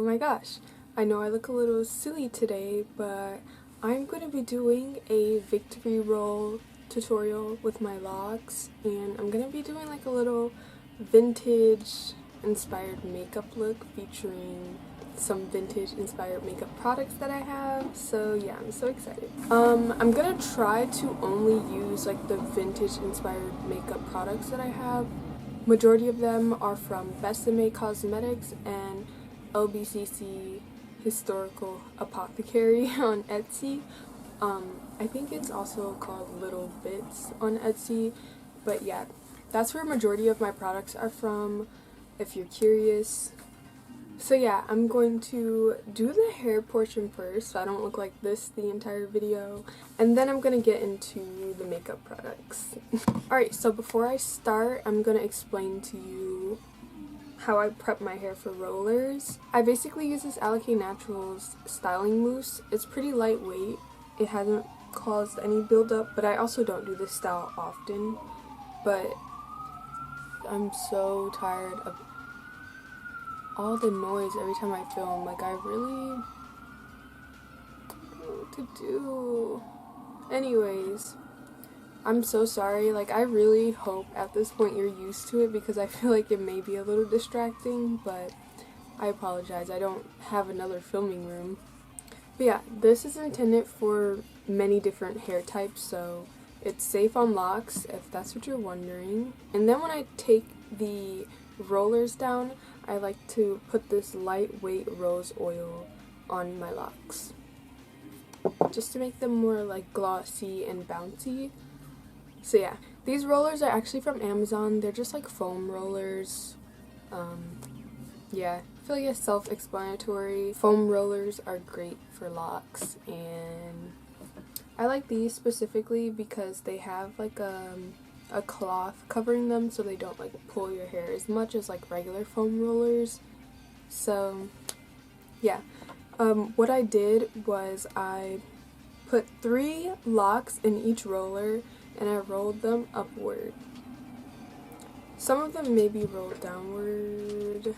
my gosh, I know I look a little silly today, but I'm going to be doing a victory roll tutorial with my locks, and I'm going to be doing like a little vintage inspired makeup look featuring some vintage inspired makeup products that I have. So yeah, I'm so excited. I'm gonna try to only use like the vintage inspired makeup products that I have. Majority of them are from Besame Cosmetics and LBCC Historical Apothecary on Etsy. I think it's also called Little Bits on Etsy, but yeah, that's where majority of my products are from, if you're curious. So yeah, I'm going to do the hair portion first so I don't look like this the entire video, and then I'm going to get into the makeup products. Alright, so before I start, I'm going to explain to you how I prep my hair for rollers. I basically use this Alake Naturals styling mousse. It's pretty lightweight. It hasn't caused any buildup, but I also don't do this style often. But I'm so tired of all the noise every time I film. Like, I really don't know what to do. Anyways, I'm so sorry. Like, I really hope at this point you're used to it because I feel like it may be a little distracting, but I apologize. I don't have another filming room. But yeah, this is intended for many different hair types, so it's safe on locks if that's what you're wondering. And then when I take the rollers down, I like to put this lightweight rose oil on my locks just to make them more like glossy and bouncy. So yeah, these rollers are actually from Amazon. They're just like foam rollers. Yeah, I feel like it's self-explanatory. Foam rollers are great for locks, and I like these specifically because they have like a cloth covering them so they don't like pull your hair as much as like regular foam rollers. So yeah, what I did was I put 3 locks in each roller and I rolled them upward. Some of them may be rolled downward.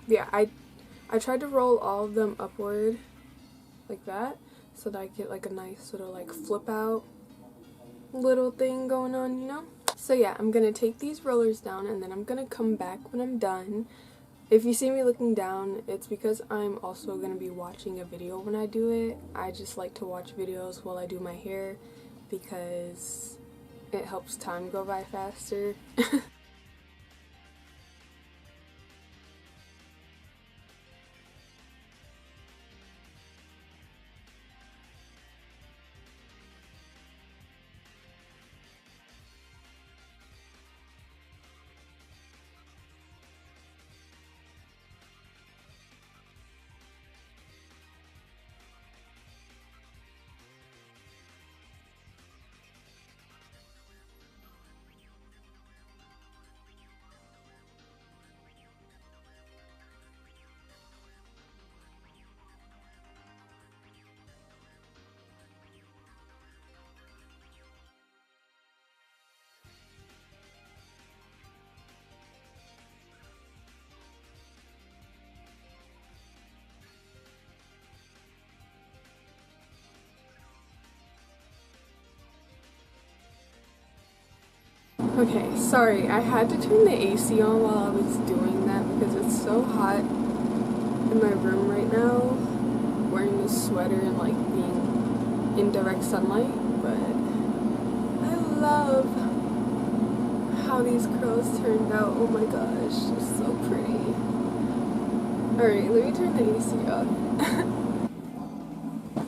Yeah, I tried to roll all of them upward like that so that I get like a nice sort of like flip out little thing going on, you know? So yeah, I'm gonna take these rollers down and then I'm gonna come back when I'm done. If you see me looking down, it's because I'm also gonna be watching a video when I do it. I just like to watch videos while I do my hair because it helps time go by faster. Okay, sorry, I had to turn the AC on while I was doing that because it's so hot in my room right now, wearing this sweater and like being in direct sunlight, but I love how these curls turned out. Oh my gosh, they're so pretty. Alright, let me turn the AC off.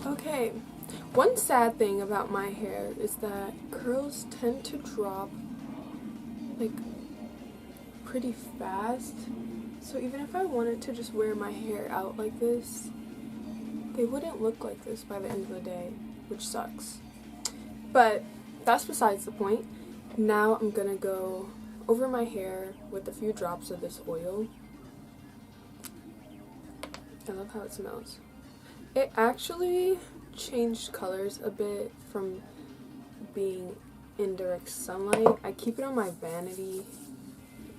Okay, one sad thing about my hair is that curls tend to drop like pretty fast, so even if I wanted to just wear my hair out like this, they wouldn't look like this by the end of the day, which sucks. But that's besides the point. Now I'm gonna go over my hair with a few drops of this oil. I love how it smells. It actually changed colors a bit from being in direct sunlight. I keep it on my vanity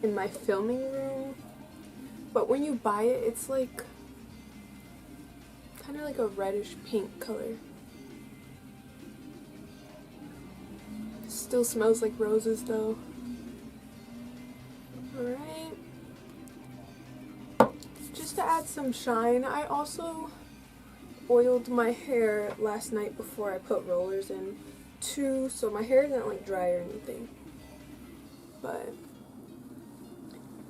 in my filming room, but when you buy it, it's like kind of like a reddish pink color. Still smells like roses though. Alright. Just to add some shine, I also oiled my hair last night before I put rollers in too, so my hair isn't like dry or anything. But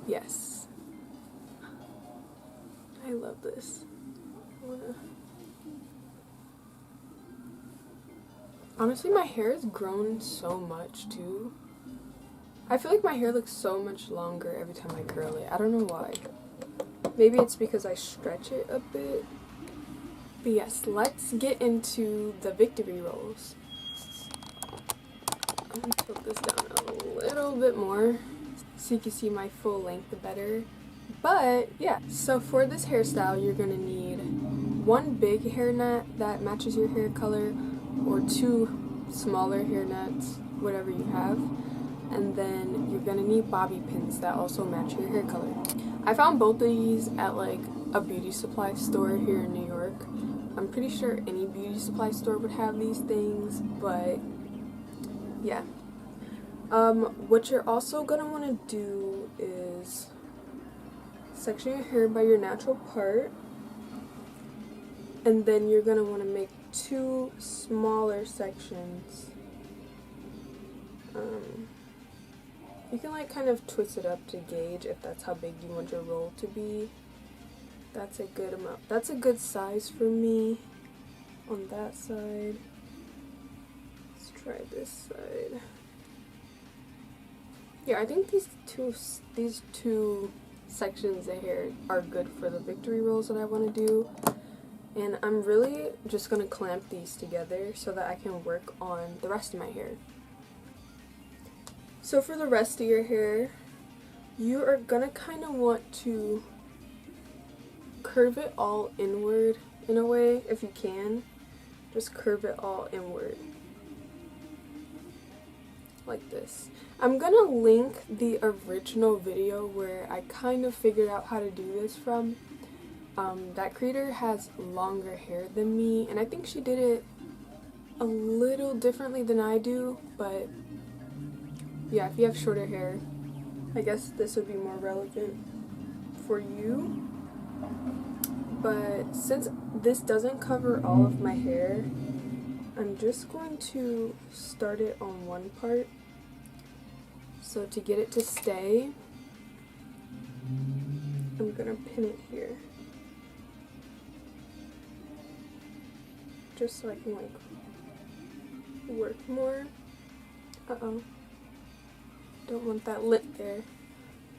yes, I love this. Honestly, my hair has grown so much too. I feel like my hair looks so much longer every time I curl it. I don't know why. Maybe it's because I stretch it a bit. But yes, let's get into the victory rolls. I'm going to tilt this down a little bit more so you can see my full length better. But yeah, so for this hairstyle, you're going to need one big hairnet that matches your hair color, or two smaller hairnets, whatever you have. And then you're going to need bobby pins that also match your hair color. I found both of these at like a beauty supply store here in New York. I'm pretty sure any beauty supply store would have these things, but yeah. What you're also going to want to do is section your hair by your natural part, and then you're going to want to make two smaller sections. You can like kind of twist it up to gauge if that's how big you want your roll to be. That's a good amount. That's a good size for me on that side. Let's try this side. Yeah, I think these two sections of hair are good for the victory rolls that I want to do. And I'm really just going to clamp these together so that I can work on the rest of my hair. So for the rest of your hair, you are going to kind of want to curve it all inward in a way, if you can. Just curve it all inward. Like this. I'm going to link the original video where I kind of figured out how to do this from. That creator has longer hair than me, and I think she did it a little differently than I do, but yeah, if you have shorter hair, I guess this would be more relevant for you. But since this doesn't cover all of my hair, I'm just going to start it on one part. So to get it to stay, I'm gonna pin it here. Just so I can like work more. Uh-oh. Don't want that lip there.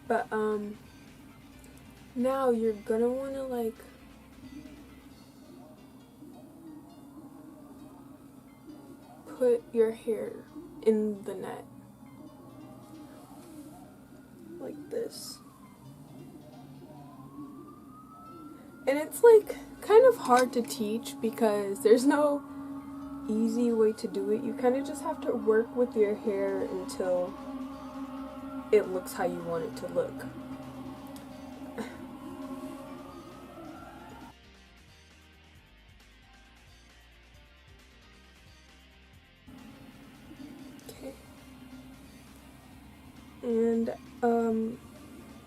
But now you're gonna wanna like put your hair in the net. Like this. And it's like kind of hard to teach because there's no easy way to do it. You kind of just have to work with your hair until it looks how you want it to look. Okay. And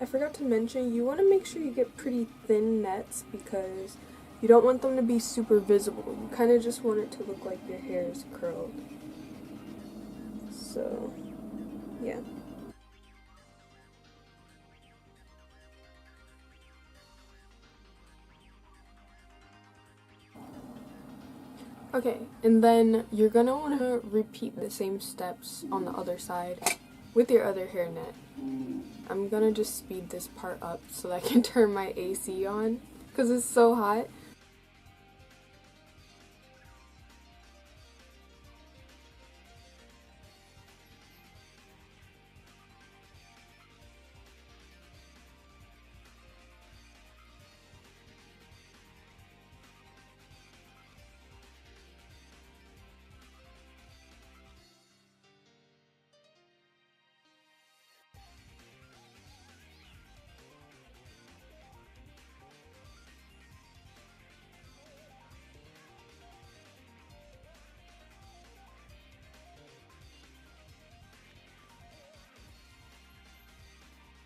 I forgot to mention, you want to make sure you get pretty thin nets because you don't want them to be super visible. You kind of just want it to look like your hair is curled. So, yeah. Okay, and then you're gonna want to repeat the same steps on the other side with your other hair net. I'm gonna just speed this part up so that I can turn my AC on because it's so hot.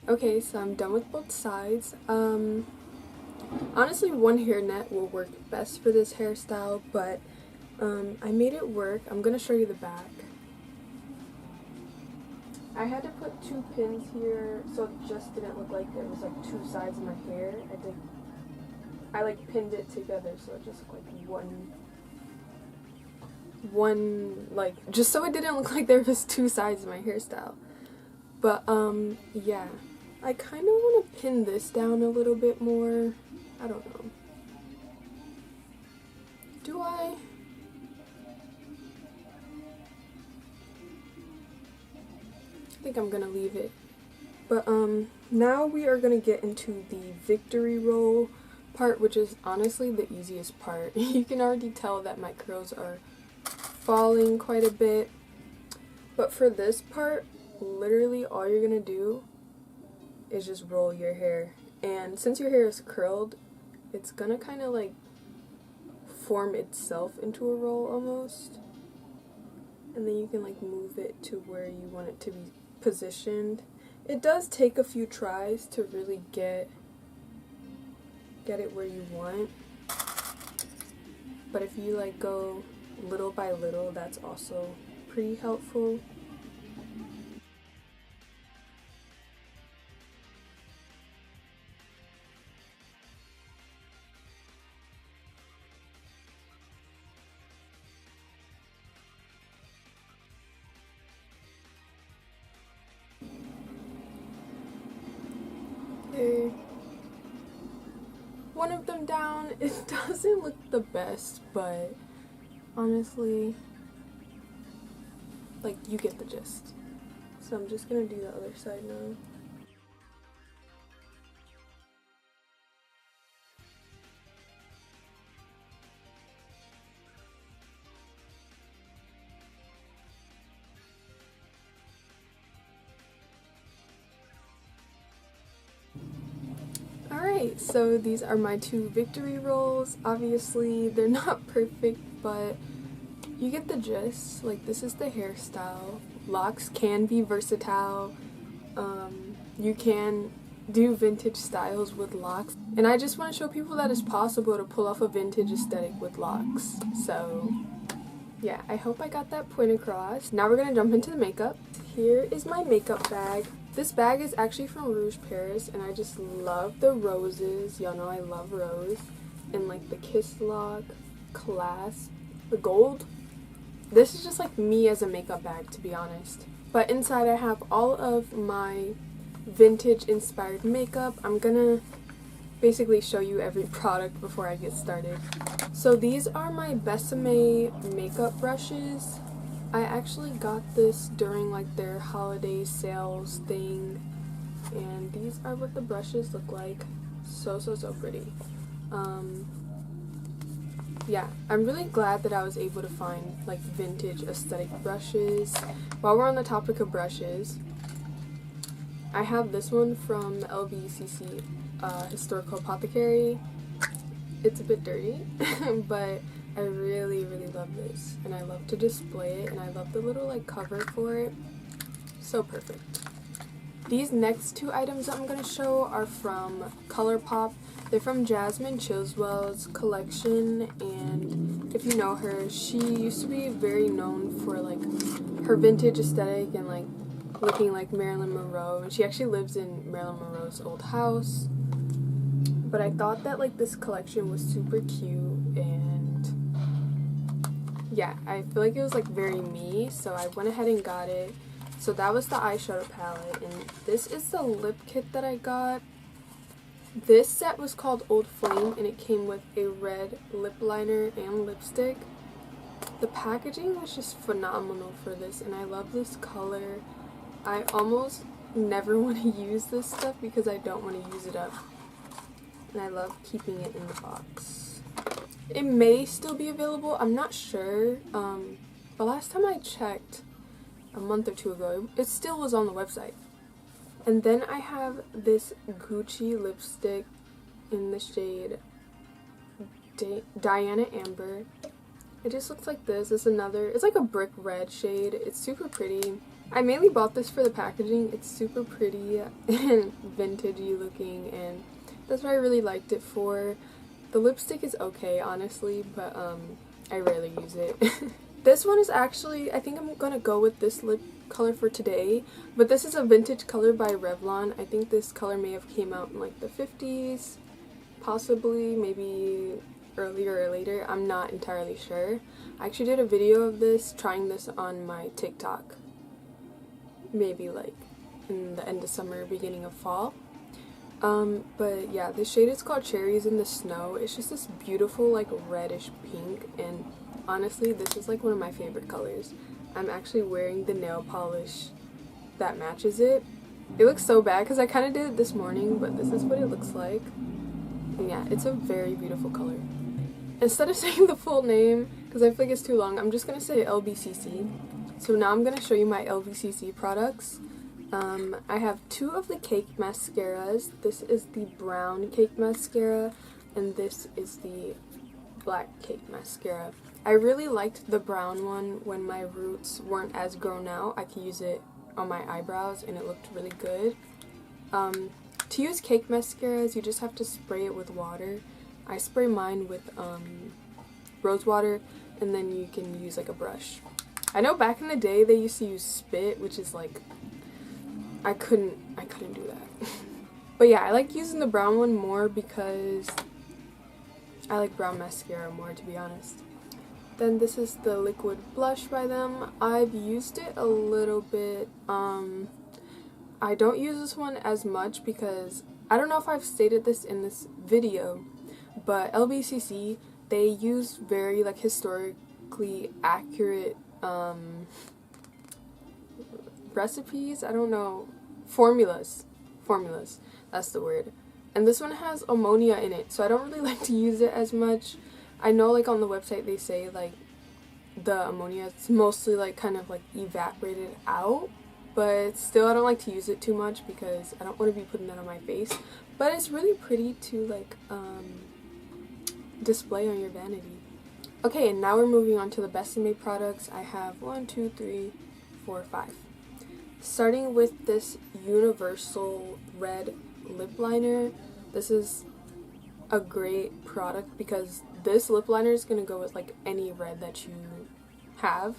Okay, so I'm done with both sides. Honestly, one hairnet will work best for this hairstyle, but I made it work. I'm gonna show you the back. I had to put 2 pins here so it just didn't look like there was like 2 sides of my hair. I like pinned it together so it just looked like one like, just so it didn't look like there was 2 sides of my hairstyle. But yeah, I kind of want to pin this down a little bit more. I don't know. Do I? I think I'm gonna leave it. But now we are gonna get into the victory roll part, which is honestly the easiest part. You can already tell that my curls are falling quite a bit. But for this part, literally all you're gonna do is just roll your hair. And since your hair is curled, it's gonna kind of like form itself into a roll almost. And then you can like move it to where you want it to be positioned. It does take a few tries to really get it where you want. But if you like go little by little, that's also pretty helpful. Okay. One of them down. It doesn't look the best, but honestly, like, you get the gist. So I'm just gonna do the other side now. Alright, so these are my 2 victory rolls. Obviously, they're not perfect, but you get the gist. Like, this is the hairstyle. Locks can be versatile. You can do vintage styles with locks. And I just want to show people that it's possible to pull off a vintage aesthetic with locks. So, yeah, I hope I got that point across. Now we're going to jump into the makeup. Here is my makeup bag. This bag is actually from Rouge Paris, and I just love the roses. Y'all know I love rose. And like the kiss lock, clasp, the gold. This is just like me as a makeup bag, to be honest. But inside I have all of my vintage inspired makeup. I'm gonna basically show you every product before I get started. So these are my Besame makeup brushes. I actually got this during like their holiday sales thing, and these are what the brushes look like. So pretty. Yeah, I'm really glad that I was able to find like vintage aesthetic brushes. While we're on the topic of brushes, I have this one from LBCC Historical Apothecary. It's a bit dirty, but I really love this, and I love to display it, and I love the little like cover for it. So perfect. These next 2 items that I'm going to show are from Colourpop. They're from Jasmine Chilswell's collection, and if you know her, she used to be very known for like her vintage aesthetic and like looking like Marilyn Monroe, and she actually lives in Marilyn Monroe's old house. But I thought that like this collection was super cute, and yeah, I feel like it was like very me, so I went ahead and got it. So that was the eyeshadow palette, and this is the lip kit that I got. This set was called Old Flame, and it came with a red lip liner and lipstick. The packaging was just phenomenal for this, and I love this color. I almost never want to use this stuff because I don't want to use it up, and I love keeping it in the box. It may still be available, I'm not sure. The last time I checked, a month or 2 ago, it still was on the website. And then I have this Gucci lipstick in the shade Diana Amber. It just looks like this. It's like a brick red shade. It's super pretty. I mainly bought this for the packaging. It's super pretty and vintagey looking, and that's what I really liked it for. The lipstick is okay, honestly, but I rarely use it. This one is actually, I think I'm gonna go with this lip color for today, but this is a vintage color by Revlon. I think this color may have came out in like the 50s, possibly, maybe earlier or later. I'm not entirely sure. I actually did a video of this, trying this on my TikTok, maybe like in the end of summer, beginning of fall. But yeah, the shade is called Cherries in the Snow. It's just this beautiful like reddish pink, and honestly this is like one of my favorite colors. I'm actually wearing the nail polish that matches it. It looks so bad because I kind of did it this morning, but this is what it looks like. And yeah, it's a very beautiful color. Instead of saying the full name, because I feel like it's too long, I'm just going to say LBCC. So now I'm going to show you my LBCC products. I have two of the cake mascaras. This is the brown cake mascara, and this is the black cake mascara. I really liked the brown one when my roots weren't as grown out. I could use it on my eyebrows and it looked really good. To use cake mascaras, you just have to spray it with water. I spray mine with rose water, and then you can use like a brush. I know back in the day they used to use spit, which is like, I couldn't do that. But yeah, I like using the brown one more because I like brown mascara more, to be honest. Then this is the liquid blush by them. I've used it a little bit. I don't use this one as much because I don't know if I've stated this in this video, but LBCC, they use very like historically accurate recipes, I don't know, formulas, that's the word. And this one has ammonia in it, so I don't really like to use it as much. I know like on the website they say like the ammonia is mostly like kind of like evaporated out, but still I don't like to use it too much because I don't want to be putting that on my face. But it's really pretty to like display on your vanity. Okay, and now we're moving on to the Besame products. I have 1, 2, 3, 4, 5. Starting with this universal red lip liner. This is a great product because this lip liner is going to go with like any red that you have.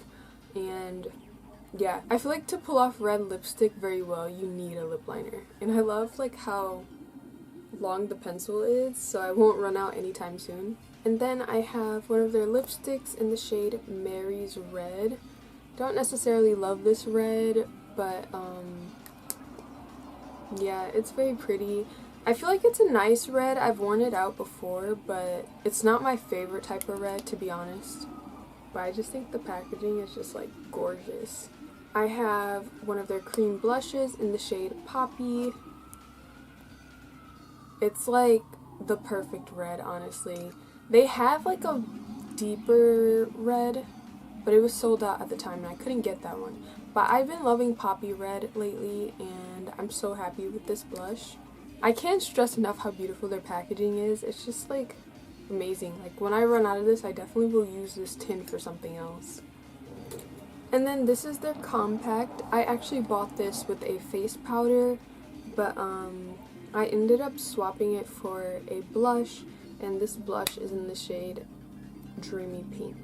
And yeah, I feel like to pull off red lipstick very well, you need a lip liner. And I love like how long the pencil is, so I won't run out anytime soon. And then I have one of their lipsticks in the shade Mary's Red. Don't necessarily love this red, but yeah, it's very pretty. I feel like it's a nice red. I've worn it out before, but it's not my favorite type of red, to be honest. But I just think the packaging is just like gorgeous. I have one of their cream blushes in the shade Poppy. It's like the perfect red, honestly. They have like a deeper red, but it was sold out at the time and I couldn't get that one. But I've been loving Poppy Red lately and I'm so happy with this blush. I can't stress enough how beautiful their packaging is. It's just like amazing. Like when I run out of this, I definitely will use this tin for something else. And then this is their compact. I actually bought this with a face powder, but I ended up swapping it for a blush, and this blush is in the shade Dreamy Pink.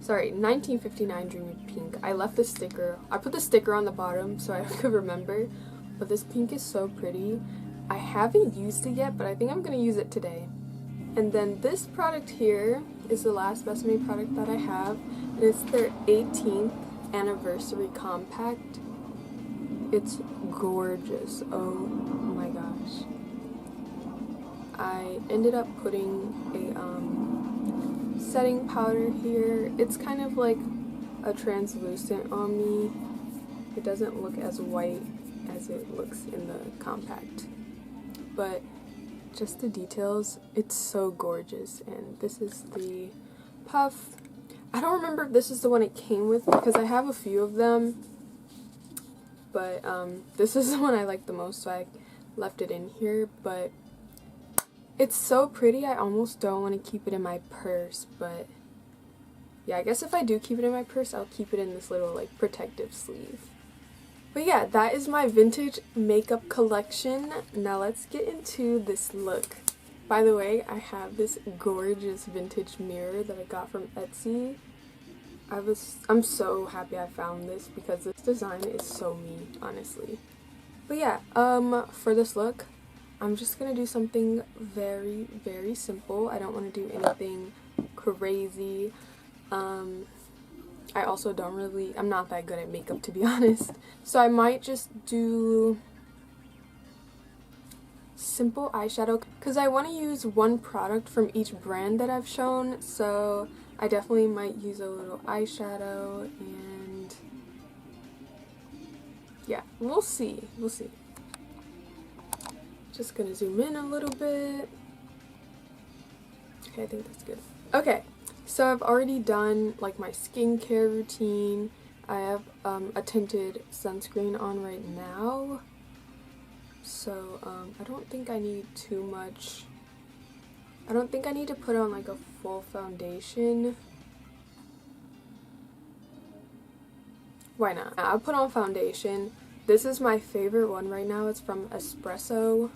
Sorry, 1959 Dreamy Pink. I left the sticker. I put the sticker on the bottom so I could remember, but this pink is so pretty. I haven't used it yet, but I think I'm going to use it today. And then this product here is the last Besame product that I have, and it's their 18th anniversary compact. It's gorgeous. Oh my gosh. I ended up putting a setting powder here. It's kind of like a translucent on me. It doesn't look as white as it looks in the compact, but just the details, it's so gorgeous. And this is the puff. I don't remember if this is the one it came with because I have a few of them, but this is the one I like the most, so I left it in here. But it's so pretty, I almost don't want to keep it in my purse, but yeah, I guess if I do keep it in my purse, I'll keep it in this little like protective sleeve. But yeah, that is my vintage makeup collection. Now let's get into this look. By the way, I have this gorgeous vintage mirror that I got from Etsy. I'm so happy I found this because this design is so me, honestly. But yeah, for this look, I'm just gonna do something very, very simple. I don't want to do anything crazy. I also I'm not that good at makeup, to be honest. So I might just do simple eyeshadow because I want to use one product from each brand that I've shown. So I definitely might use a little eyeshadow, and yeah, we'll see. We'll see. Just gonna zoom in a little bit. Okay, I think that's good. Okay. So I've already done like my skincare routine. I have a tinted sunscreen on right now. So I don't think I need too much. I don't think I need to put on like a full foundation. Why not? I'll put on foundation. This is my favorite one right now. It's from Espresso.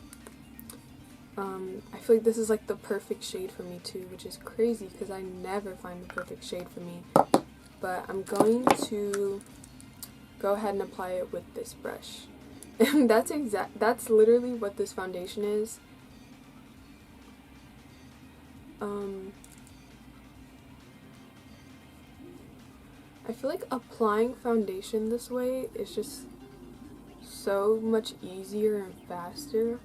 I feel like this is like the perfect shade for me too, which is crazy because I never find the perfect shade for me. But I'm going to go ahead and apply it with this brush. And that's literally what this foundation is. I feel like applying foundation this way is just so much easier and faster.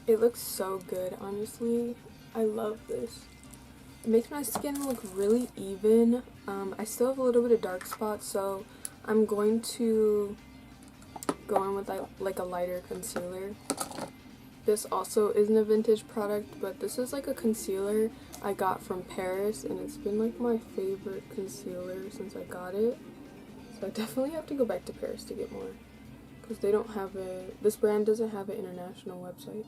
It looks so good, honestly. I love this. It makes my skin look really even. I still have a little bit of dark spots, so I'm going to go in with like a lighter concealer. This also isn't a vintage product, but this is like a concealer I got from Paris, and it's been like my favorite concealer since I got it. So I definitely have to go back to Paris to get more, because they don't have this brand doesn't have an international website.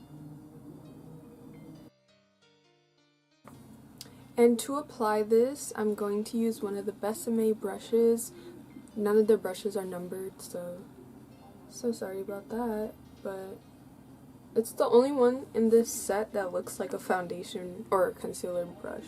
And to apply this, I'm going to use one of the Besame brushes. None of their brushes are numbered, so sorry about that, but it's the only one in this set that looks like a foundation or a concealer brush.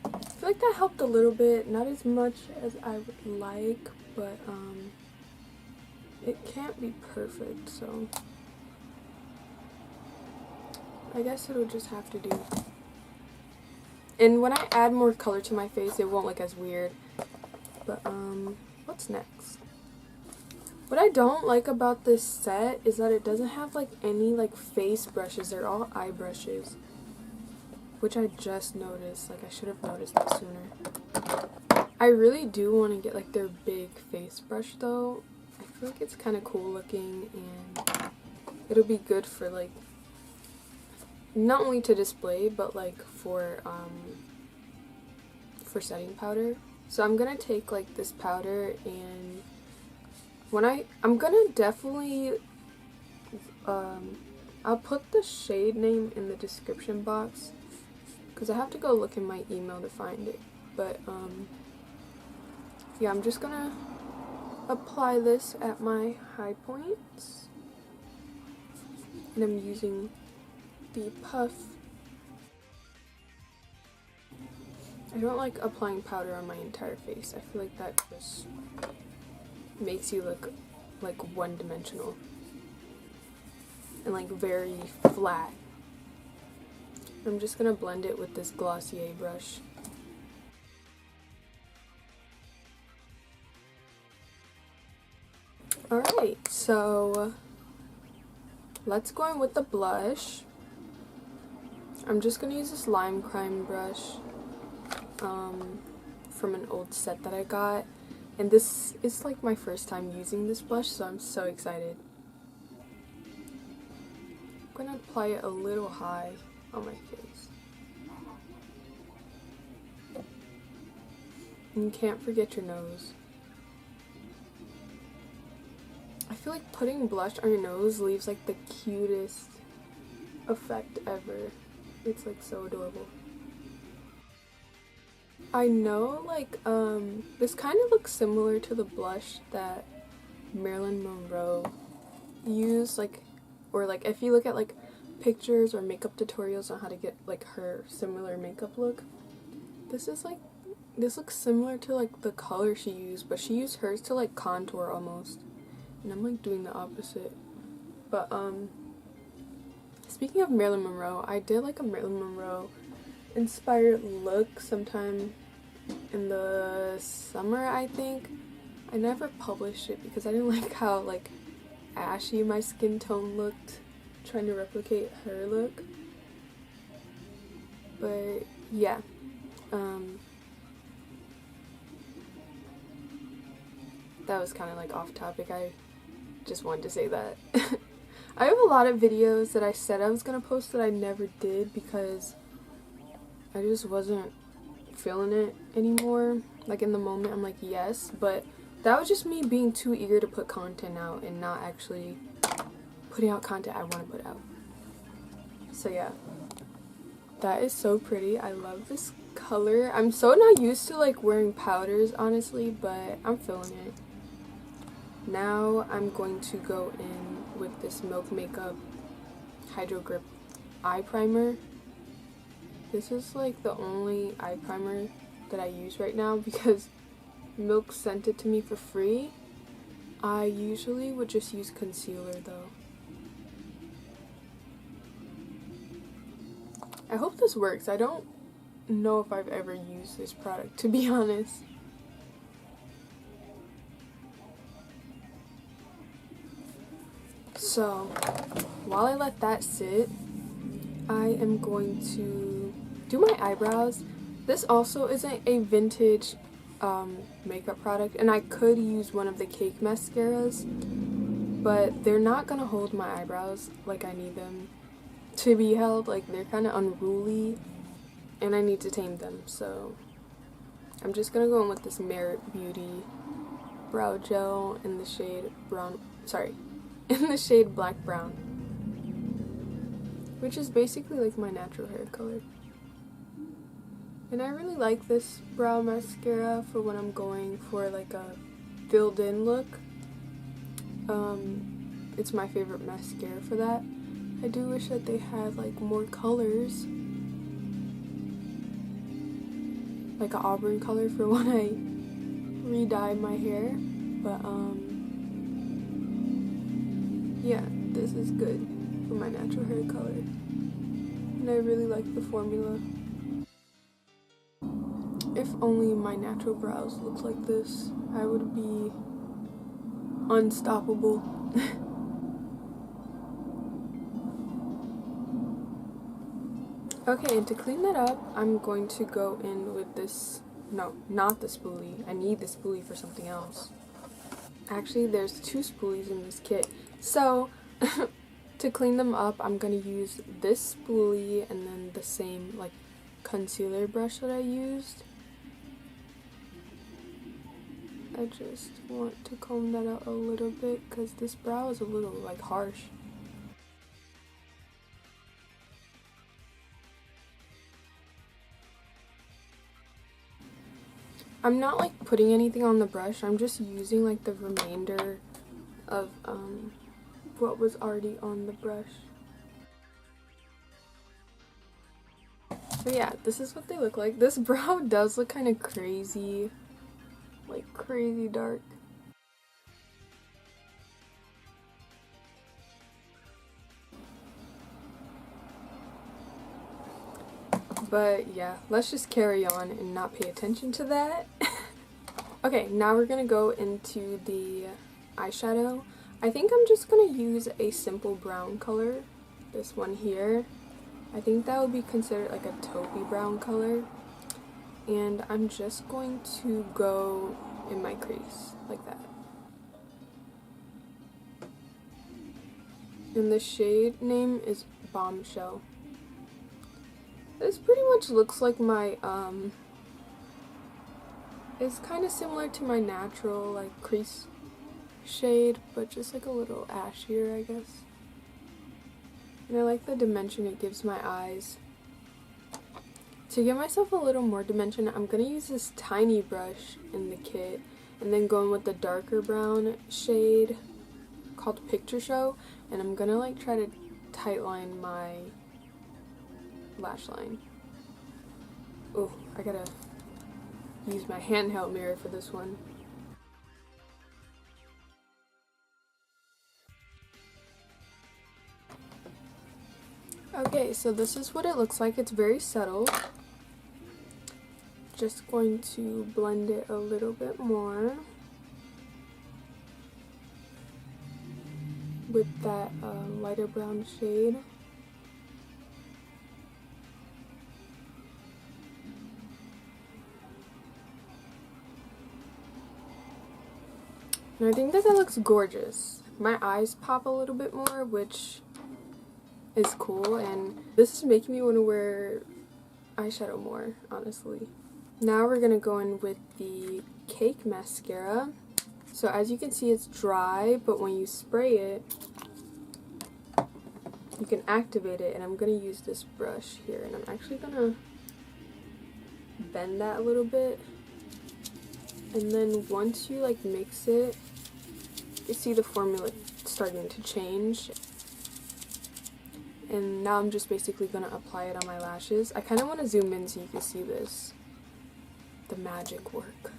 I feel like that helped a little bit, not as much as I would like, but it can't be perfect, so I guess it'll just have to do. And when I add more color to my face, it won't look as weird. But what's next? What I don't like about this set is that it doesn't have like any like face brushes. They're all eye brushes, which I just noticed. Like I should have noticed that sooner. I really do want to get like their big face brush though. I feel like it's kind of cool looking, and it'll be good for like not only to display, but like for setting powder. So I'm gonna take like this powder, and when I'm gonna definitely I'll put the shade name in the description box because I have to go look in my email to find it. But yeah, I'm just gonna apply this at my high points, and I'm using the puff. I don't like applying powder on my entire face. I feel like that just makes you look like one-dimensional and like very flat. I'm just gonna blend it with this Glossier brush. Alright, so let's go in with the blush. I'm just gonna use this Lime Crime brush from an old set that I got, and this is like my first time using this blush, so I'm so excited. I'm gonna apply it a little high on my face. And you can't forget your nose. I feel like putting blush on your nose leaves like the cutest effect ever. It's like so adorable. I know like this kind of looks similar to the blush that Marilyn Monroe used, like, or like if you look at like pictures or makeup tutorials on how to get like her similar makeup look, this looks similar to like the color she used, but she used hers to like contour almost, and I'm like doing the opposite. But speaking of Marilyn Monroe, I did like a Marilyn Monroe inspired look sometime in the summer, I think. I never published it because I didn't like how like ashy my skin tone looked, trying to replicate her look. But yeah, that was kind of like off topic. I just wanted to say that. I have a lot of videos that I said I was gonna post that I never did because I just wasn't feeling it anymore. Like in the moment I'm like yes, but that was just me being too eager to put content out and not actually putting out content I want to put out. So yeah, that is so pretty. I love this color. I'm so not used to like wearing powders honestly, but I'm feeling it. Now I'm going to go in with this Milk Makeup Hydro Grip eye primer. This is like the only eye primer that I use right now because Milk sent it to me for free. I usually would just use concealer though. I hope this works. I don't know if I've ever used this product, to be honest. So, while I let that sit, I am going to do my eyebrows. This also isn't a vintage makeup product, and I could use one of the cake mascaras, but they're not gonna hold my eyebrows like I need them to be held. Like, they're kind of unruly, and I need to tame them, so I'm just gonna go in with this Merit Beauty brow gel in the shade in the shade Black Brown, which is basically like my natural hair color. And I really like this brow mascara for when I'm going for like a filled in look. It's my favorite mascara for that. I do wish that they had like more colors, like an auburn color for when I re-dye my hair, but yeah, this is good for my natural hair color, and I really like the formula. If only my natural brows looked like this, I would be unstoppable. Okay, and to clean that up, I'm going to go in with this, no, not the spoolie. I need the spoolie for something else. Actually, there's 2 spoolies in this kit. So, to clean them up, I'm going to use this spoolie and then the same, like, concealer brush that I used. I just want to comb that out a little bit because this brow is a little, like, harsh. I'm not like putting anything on the brush, I'm just using like the remainder of what was already on the brush. So yeah, this is what they look like. This brow does look kind of crazy, like crazy dark. But yeah, let's just carry on and not pay attention to that. Okay, now we're gonna go into the eyeshadow. I think I'm just gonna use a simple brown color, this one here. I think that would be considered like a taupey brown color. And I'm just going to go in my crease, like that. And the shade name is Bombshell. This pretty much looks like my It's kind of similar to my natural like crease shade, but just like a little ashier, I guess. And I like the dimension it gives my eyes. To give myself a little more dimension, I'm going to use this tiny brush in the kit and then go in with the darker brown shade called Picture Show, and I'm going to like try to tightline my lash line. Oh, I gotta use my handheld mirror for this one. Okay, so this is what it looks like. It's very subtle. Just going to blend it a little bit more with that lighter brown shade. And I think that looks gorgeous. My eyes pop a little bit more, which is cool, and this is making me want to wear eyeshadow more, honestly. Now we're going to go in with the Cake mascara. So as you can see, it's dry, but when you spray it, you can activate it, and I'm going to use this brush here, and I'm actually going to bend that a little bit. And then once you like mix it, you see the formula starting to change. And now I'm just basically going to apply it on my lashes. I kind of want to zoom in so you can see this. The magic work.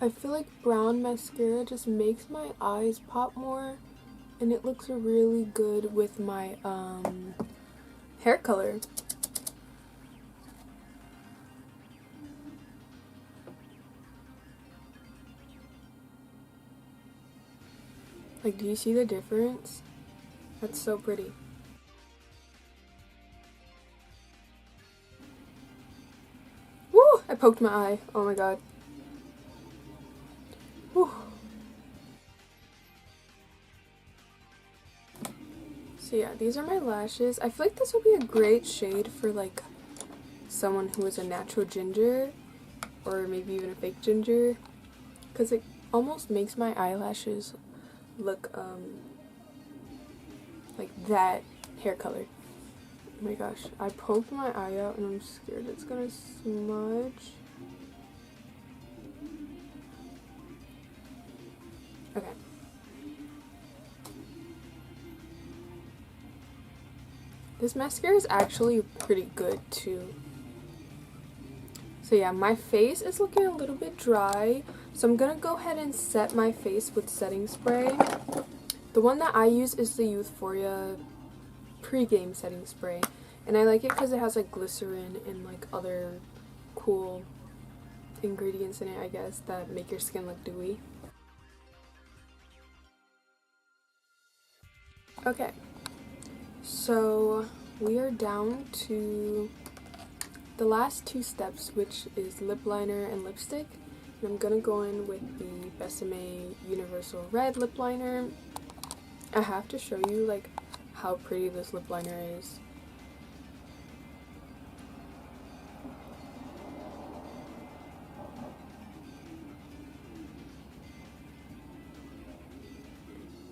I feel like brown mascara just makes my eyes pop more, and it looks really good with my hair color. Like, do you see the difference? That's so pretty. Woo! I poked my eye. Oh my god. Woo. So yeah, these are my lashes. I feel like this would be a great shade for like someone who is a natural ginger, or maybe even a fake ginger, because it almost makes my eyelashes look like that hair color. Oh my gosh, I poked my eye out and I'm scared it's gonna smudge. Okay. This mascara is actually pretty good too. So yeah, my face is looking a little bit dry, so I'm gonna go ahead and set my face with setting spray. The one that I use is the Euphoria pre-game setting spray, and I like it because it has like glycerin and like other cool ingredients in it, I guess, that make your skin look dewy. Okay, so we are down to the last two steps, which is lip liner and lipstick. And I'm gonna go in with the Besame Universal Red lip liner. I have to show you like how pretty this lip liner is.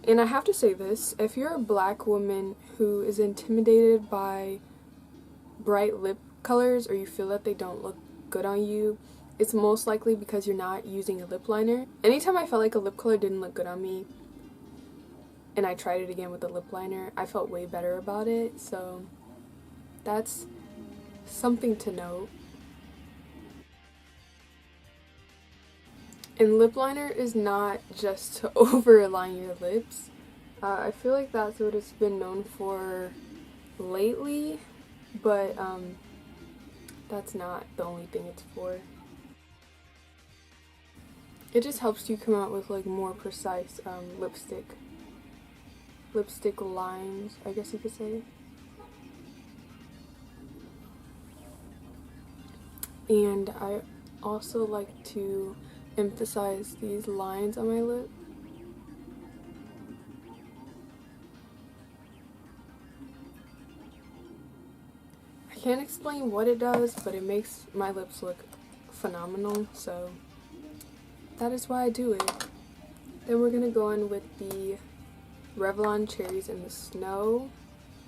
And I have to say this, if you're a black woman who is intimidated by bright lip colors, or you feel that they don't look good on you, it's most likely because you're not using a lip liner. Anytime I felt like a lip color didn't look good on me, and I tried it again with a lip liner, I felt way better about it, so that's something to note. And lip liner is not just to overline your lips. I feel like that's what it's been known for lately, but that's not the only thing it's for. It just helps you come out with like more precise lipstick lines, I guess you could say. And I also like to emphasize these lines on my lip. can't explain what it does, but it makes my lips look phenomenal, so that is why I do it. Then we're gonna go in with the Revlon Cherries in the Snow,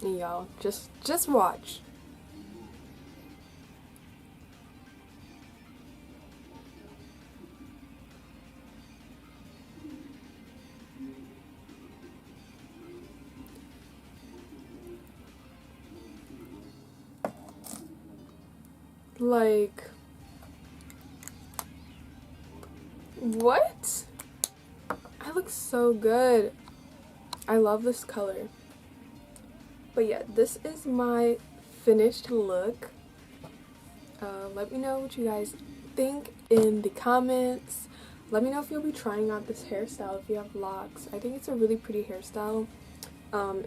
and y'all, just watch. Like, what? I look so good. I love this color. But yeah, this is my finished look. Let me know what you guys think in the comments. Let me know if you'll be trying out this hairstyle if you have locks. I think it's a really pretty hairstyle.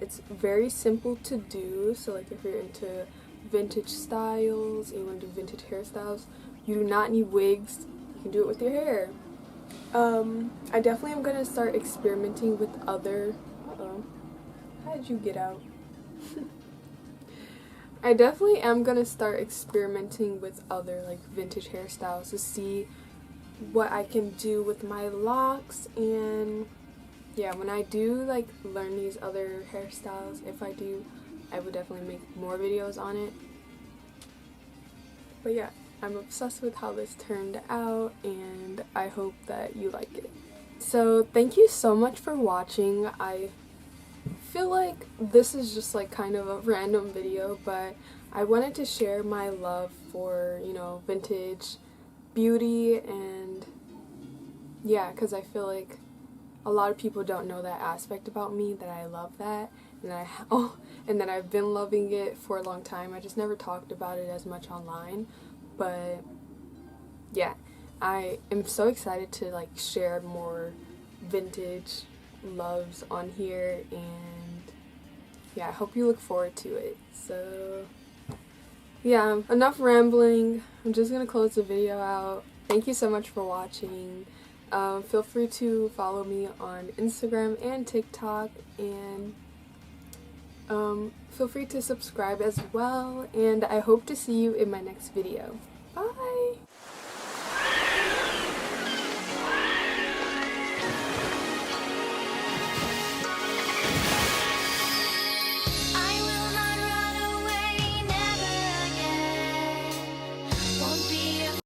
It's very simple to do, so like if you're into vintage styles and you want to do vintage hairstyles, you do not need wigs. You can do it with your hair. I definitely am going to start experimenting with other... how did you get out? I definitely am going to start experimenting with other like vintage hairstyles to see what I can do with my locks. And yeah, when I do like learn these other hairstyles, if I do, I would definitely make more videos on it. But yeah, I'm obsessed with how this turned out, and I hope that you like it. So thank you so much for watching. I feel like this is just like kind of a random video, but I wanted to share my love for, you know, vintage beauty, and yeah, because I feel like a lot of people don't know that aspect about me, that I love that, and that I've been loving it for a long time. I just never talked about it as much online, but yeah, I am so excited to like share more vintage loves on here, and yeah, I hope you look forward to it. So yeah, enough rambling. I'm just gonna close the video out. Thank you so much for watching. Feel free to follow me on Instagram and TikTok, and feel free to subscribe as well, and I hope to see you in my next video. Bye!